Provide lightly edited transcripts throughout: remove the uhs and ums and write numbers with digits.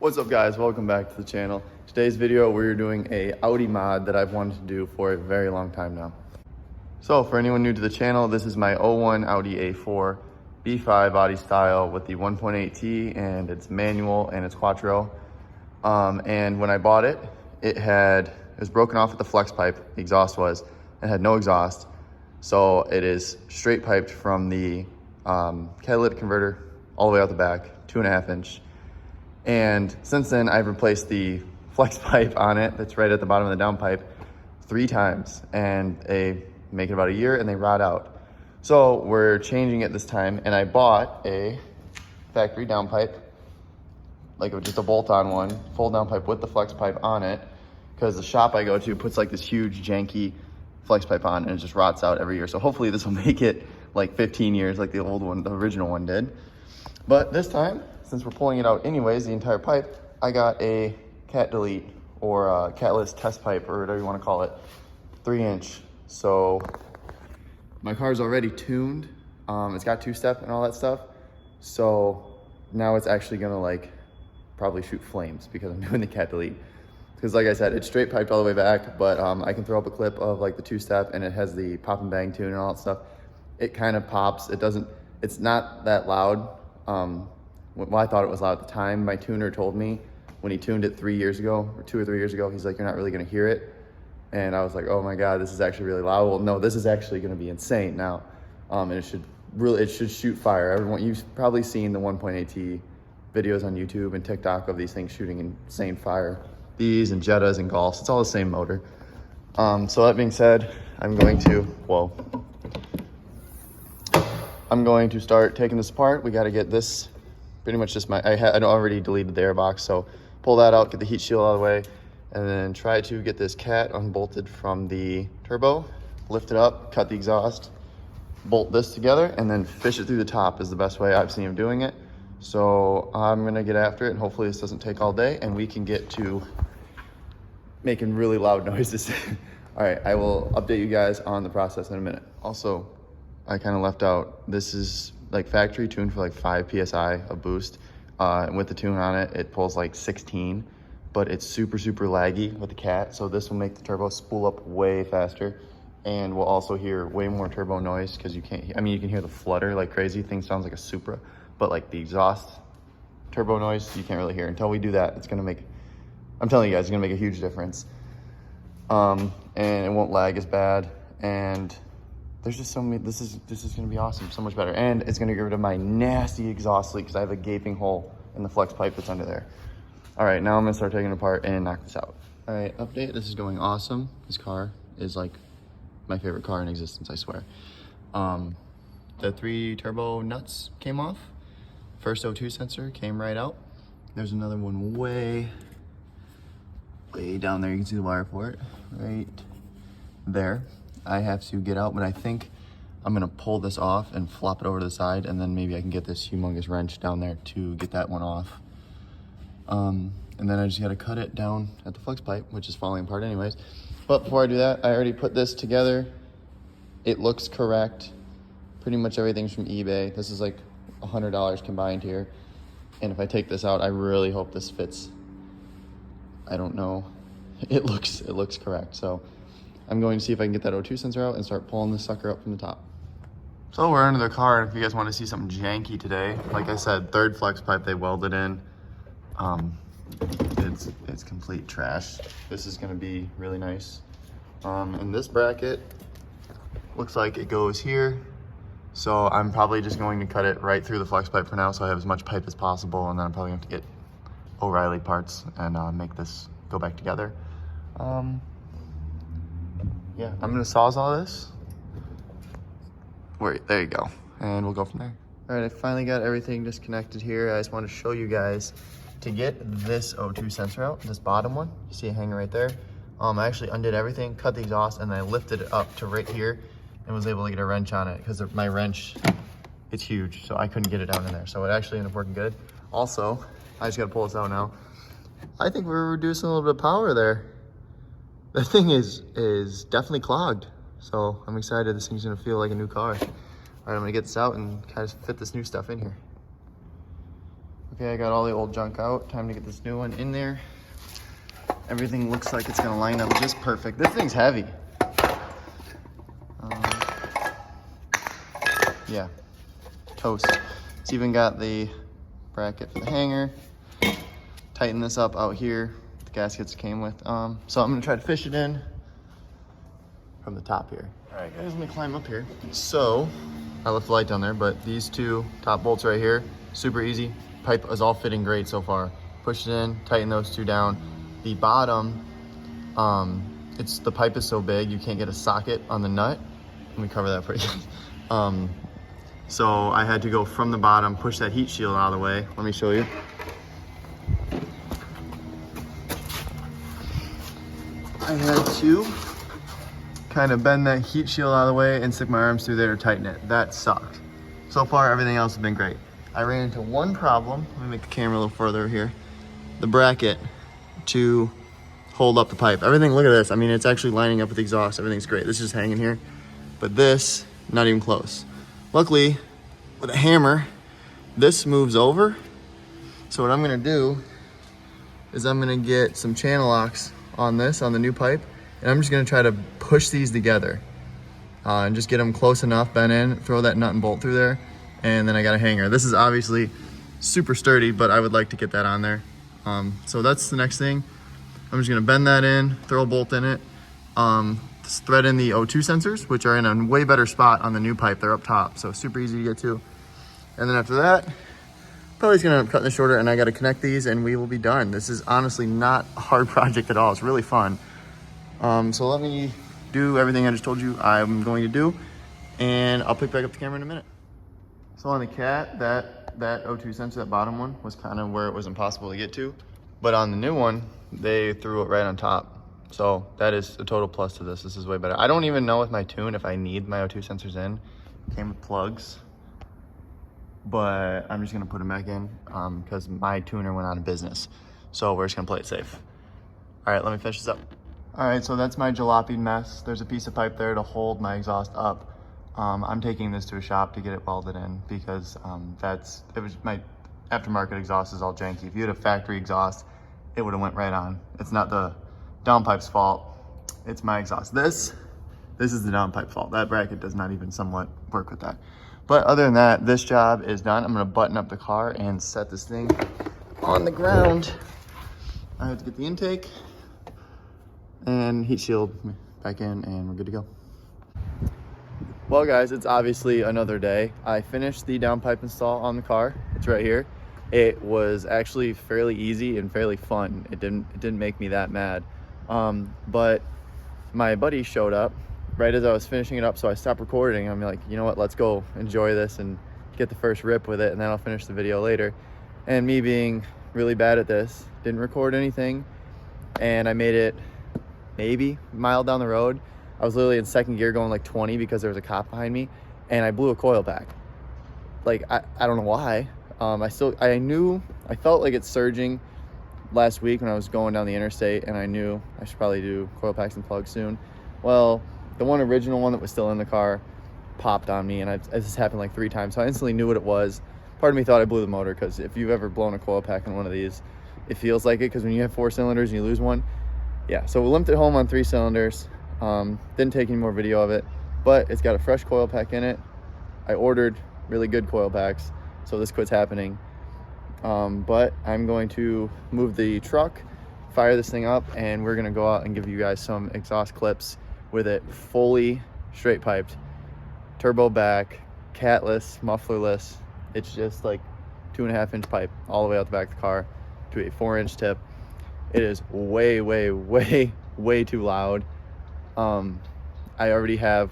What's up guys, welcome back to the channel. Today's video we're doing a Audi mod that I've wanted to do for a very long time now. So for anyone new to the channel, this is my 01 Audi A4 B5 body style with the 1.8T, and it's manual and it's quattro. And when I bought it, it was broken off at the flex pipe, the exhaust was, and had no exhaust. So it is straight piped from the catalytic converter all the way out the back, 2.5 inch. And since then, I've replaced the flex pipe on it that's right at the bottom of the downpipe 3 times, and they make it about a year and they rot out. So we're changing it this time, and I bought a factory downpipe, like just a bolt-on one, full downpipe with the flex pipe on it, because the shop I go to puts like this huge janky flex pipe on and it just rots out every year. So hopefully this will make it like 15 years like the old one, the original one did. But this time, since we're pulling it out anyways, the entire pipe, I got a cat delete or a catless test pipe, or whatever you want to call it, 3 inch. So my car's already tuned. It's got 2-step and all that stuff. So now it's actually gonna like probably shoot flames because I'm doing the cat delete. Because like I said, it's straight piped all the way back, but I can throw up a clip of like the 2-step, and it has the pop and bang tune and all that stuff. It kind of pops. It's not that loud. Well, I thought it was loud at the time. My tuner told me when he tuned it 3 years ago, or 2 or 3 years ago, he's like, you're not really gonna hear it. And I was like, oh my God, this is actually really loud. Well, no, this is actually gonna be insane now. And it should shoot fire. You've probably seen the 1.8T videos on YouTube and TikTok of these things shooting insane fire. These and Jettas and Golfs, it's all the same motor. So that being said, I'm going to start taking this apart. We gotta get this, pretty much just I already deleted the airbox, so pull that out, get the heat shield out of the way, and then try to get this cat unbolted from the turbo, lift it up, cut the exhaust, bolt this together, and then fish it through the top is the best way I've seen him doing it. So I'm gonna get after it, and hopefully this doesn't take all day and we can get to making really loud noises. All right, I will update you guys on the process in a minute. Also, I kind of left out, this is like factory tuned for like 5 PSI of boost. And with the tune on it, it pulls like 16, but it's super, super laggy with the cat. So this will make the turbo spool up way faster. And we'll also hear way more turbo noise because you can hear the flutter like crazy. Thing sounds like a Supra, but like the exhaust turbo noise, you can't really hear. Until we do that, it's gonna make, I'm telling you guys, it's gonna make a huge difference. And it won't lag as bad. And there's just so many, this is gonna be awesome, so much better. And it's gonna get rid of my nasty exhaust leak because I have a gaping hole in the flex pipe that's under there. All right, now I'm gonna start taking it apart and knock this out. All right, update, this is going awesome. This car is like my favorite car in existence, I swear. The 3 turbo nuts came off. First O2 sensor came right out. There's another one way down there. You can see the wire for it, right there. I have to get out, but I think I'm gonna pull this off and flop it over to the side, and then maybe I can get this humongous wrench down there to get that one off. And then I just gotta cut it down at the flex pipe, which is falling apart anyways. But before I do that, I already put this together. It looks correct. Pretty much everything's from eBay. This is like $100 combined here. And if I take this out, I really hope this fits. I don't know. It looks correct. So I'm going to see if I can get that O2 sensor out and start pulling this sucker up from the top. So we're under the car. If you guys want to see something janky today, like I said, 3rd flex pipe they welded in. It's complete trash. This is going to be really nice. And this bracket looks like it goes here. So I'm probably just going to cut it right through the flex pipe for now, so I have as much pipe as possible, and then I'm probably going to get O'Reilly parts and make this go back together. Yeah, I'm gonna Sawzall this. Wait, there you go. And we'll go from there. All right, I finally got everything disconnected here. I just want to show you guys to get this O2 sensor out, this bottom one. You see it hanging right there. I actually undid everything, cut the exhaust, and then I lifted it up to right here and was able to get a wrench on it because my wrench, it's huge, so I couldn't get it down in there. So it actually ended up working good. Also, I just gotta pull this out now. I think we're reducing a little bit of power there. The thing is definitely clogged. So I'm excited. This thing's gonna feel like a new car. All right, I'm gonna get this out and kind of fit this new stuff in here. Okay, I got all the old junk out. Time to get this new one in there. Everything looks like it's gonna line up just perfect. This thing's heavy. Yeah, toast. It's even got the bracket for the hanger. Tighten this up out here. The gaskets it came with. So I'm gonna try to fish it in from the top here. All right, guys, let me climb up here. So I left the light down there, but these two top bolts right here, super easy. Pipe is all fitting great so far. Push it in, tighten those two down. The bottom, the pipe is so big you can't get a socket on the nut. Let me cover that pretty good. So I had to go from the bottom, push that heat shield out of the way. Let me show you. I had to kind of bend that heat shield out of the way and stick my arms through there to tighten it. That sucked. So far, everything else has been great. I ran into one problem. Let me make the camera a little further here. The bracket to hold up the pipe. Everything, look at this. I mean, it's actually lining up with the exhaust. Everything's great. This is just hanging here. But this, not even close. Luckily, with a hammer, this moves over. So what I'm gonna do is I'm gonna get some channel locks on this, on the new pipe, and I'm just gonna try to push these together and just get them close enough, bent in, throw that nut and bolt through there, and then I got a hanger. This is obviously super sturdy, but I would like to get that on there. So that's the next thing. I'm just gonna bend that in, throw a bolt in it, thread in the O2 sensors, which are in a way better spot on the new pipe. They're up top, so super easy to get to. And then after that, probably just gonna end up cutting this shorter, and I gotta connect these and we will be done. This is honestly not a hard project at all. It's really fun. So let me do everything I just told you I'm going to do, and I'll pick back up the camera in a minute. So on the Cat, that O2 sensor, that bottom one, was kind of where it was impossible to get to. But on the new one, they threw it right on top. So that is a total plus to this. This is way better. I don't even know with my tune if I need my O2 sensors in. It came with plugs, but I'm just gonna put them back in because my tuner went out of business. So we're just gonna play it safe. All right, let me finish this up. All right, so that's my jalopy mess. There's a piece of pipe there to hold my exhaust up. I'm taking this to a shop to get it welded in because it was my aftermarket exhaust is all janky. If you had a factory exhaust, it would have went right on. It's not the downpipe's fault, it's my exhaust. This is the downpipe fault. That bracket does not even somewhat work with that. But other than that, this job is done. I'm gonna button up the car and set this thing on the ground. I have to get the intake and heat shield back in, and we're good to go. Well guys, it's obviously another day. I finished the downpipe install on the car. It's right here. It was actually fairly easy and fairly fun. It didn't make me that mad. But my buddy showed up right as I was finishing it up, so I stopped recording. I'm like, you know what, let's go enjoy this and get the first rip with it, and then I'll finish the video later. And me being really bad at this, didn't record anything, and I made it maybe a mile down the road. I was literally in second gear going like 20 because there was a cop behind me, and I blew a coil back. Like, I don't know why. I felt like it's surging last week when I was going down the interstate, and I knew I should probably do coil packs and plugs soon. Well, the original one that was still in the car popped on me, and this happened like 3 times, so I instantly knew what it was. Part of me thought I blew the motor, because if you've ever blown a coil pack in one of these, it feels like it, because when you have 4 cylinders and you lose one, yeah. So we limped it home on 3 cylinders. Didn't take any more video of it, but it's got a fresh coil pack in it. I ordered really good coil packs, so this quit's happening. But I'm going to move the truck, fire this thing up, and we're gonna go out and give you guys some exhaust clips with it fully straight piped, turbo back, catless, mufflerless. It's just like 2.5-inch pipe all the way out the back of the car to a 4-inch tip. It is way, way, way, way too loud. I already have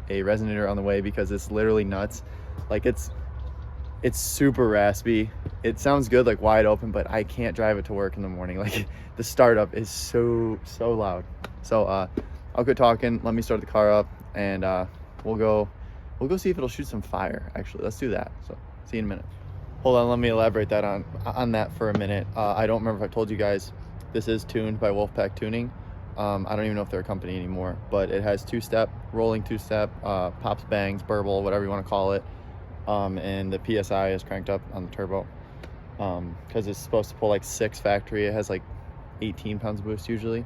a resonator on the way because it's literally nuts. Like, it's super raspy. It sounds good like wide open, but I can't drive it to work in the morning. Like, the startup is so loud. So I'll quit talking, let me start the car up, and we'll go see if it'll shoot some fire. Actually, let's do that. So see you in a minute. Hold on, let me elaborate that on that for a minute. I don't remember if I told you guys, this is tuned by Wolfpak Tuning. I don't even know if they're a company anymore, but it has 2-step, rolling 2-step, pops, bangs, burble, whatever you want to call it. And the PSI is cranked up on the turbo. because it's supposed to pull like 6 factory. It has like 18 pounds of boost usually.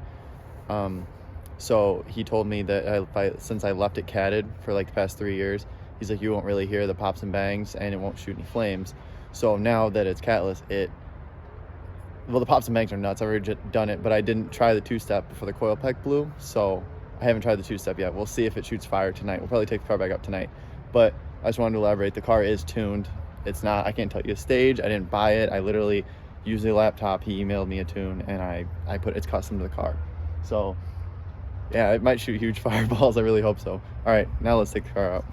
So he told me that since I left it catted for like the past 3 years, he's like, you won't really hear the pops and bangs and it won't shoot any flames. So now that it's catless, well, the pops and bangs are nuts. I've already done it, but I didn't try the 2-step before the coil pack blew, so I haven't tried the 2-step yet. We'll see if it shoots fire tonight. We'll probably take the car back up tonight. But I just wanted to elaborate. The car is tuned. It's not, I can't tell you a stage. I didn't buy it. I literally used a laptop. He emailed me a tune, and I put it's custom to the car. So yeah, it might shoot huge fireballs. I really hope so. All right, now let's take the car out.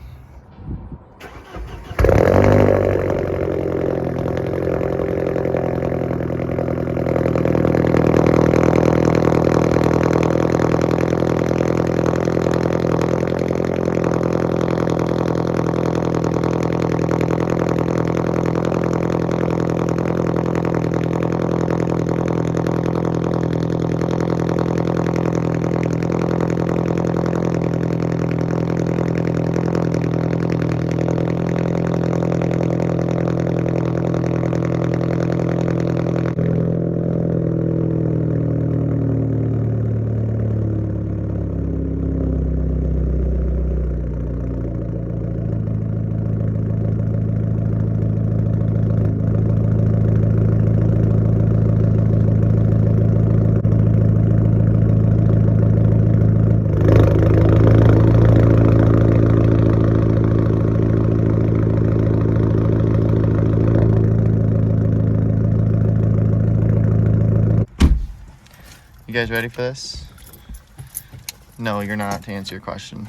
You guys ready for this? No, you're not, to answer your question.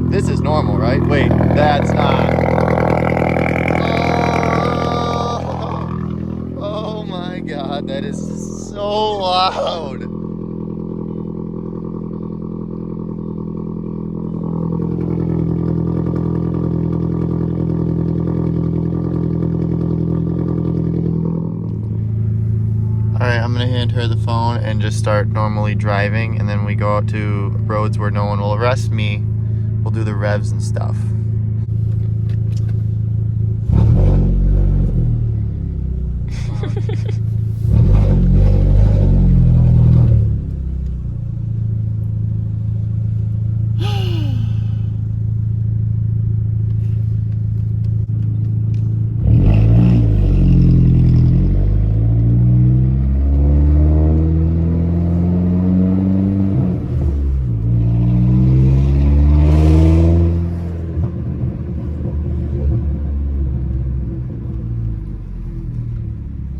This is normal, right? Wait, that's not. Oh my God, that is so loud. Alright, I'm gonna hand her the phone and just start normally driving, and then we go out to roads where no one will arrest me. We'll do the revs and stuff.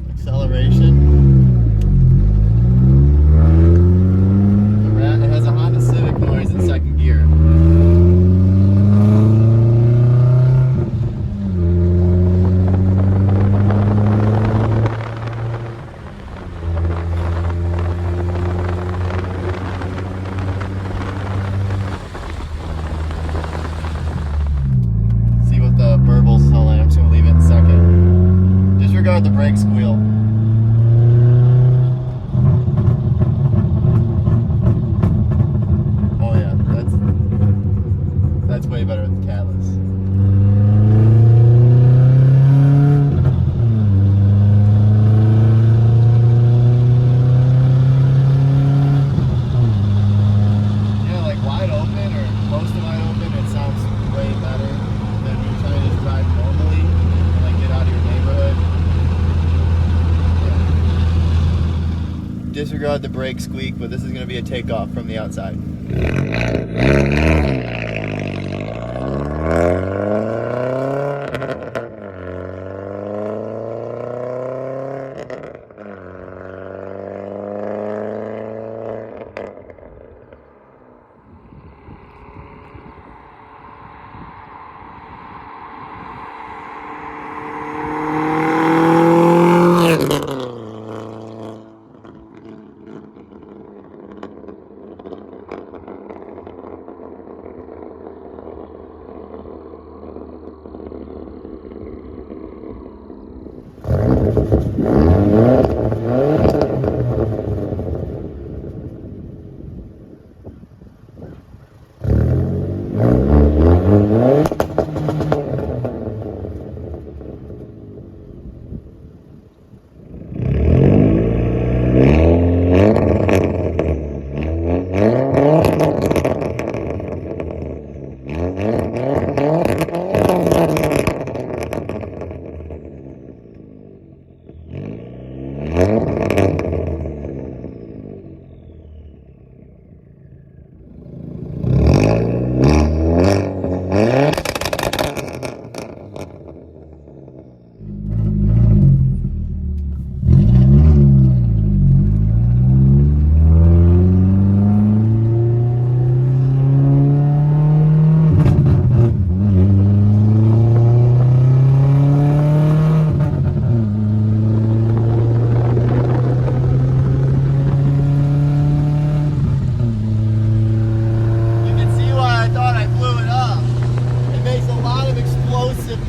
Acceleration. It has a Honda Civic noise in second gear. See what the burbles tell me. I'm just gonna leave it in second. Disregard the brake squeal. Oh yeah, that's way better with the catless. Yeah, like wide open or close to wide open, it sounds way better than when you're trying to drive normally and like get out of your neighborhood. Yeah. Disregard the brake squeak, but this is going to be a takeoff from the outside.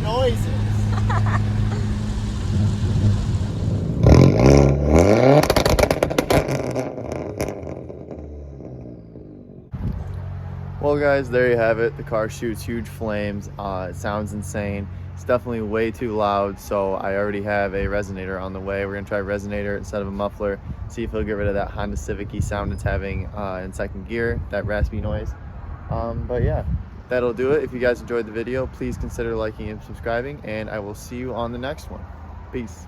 noises. Well guys, there you have it. The car shoots huge flames. It sounds insane. It's definitely way too loud, so I already have a resonator on the way. We're gonna try a resonator instead of a muffler, see if he'll get rid of that Honda Civic-y sound it's having in second gear, that raspy noise. But yeah, that'll do it. If you guys enjoyed the video, please consider liking and subscribing, and I will see you on the next one. Peace.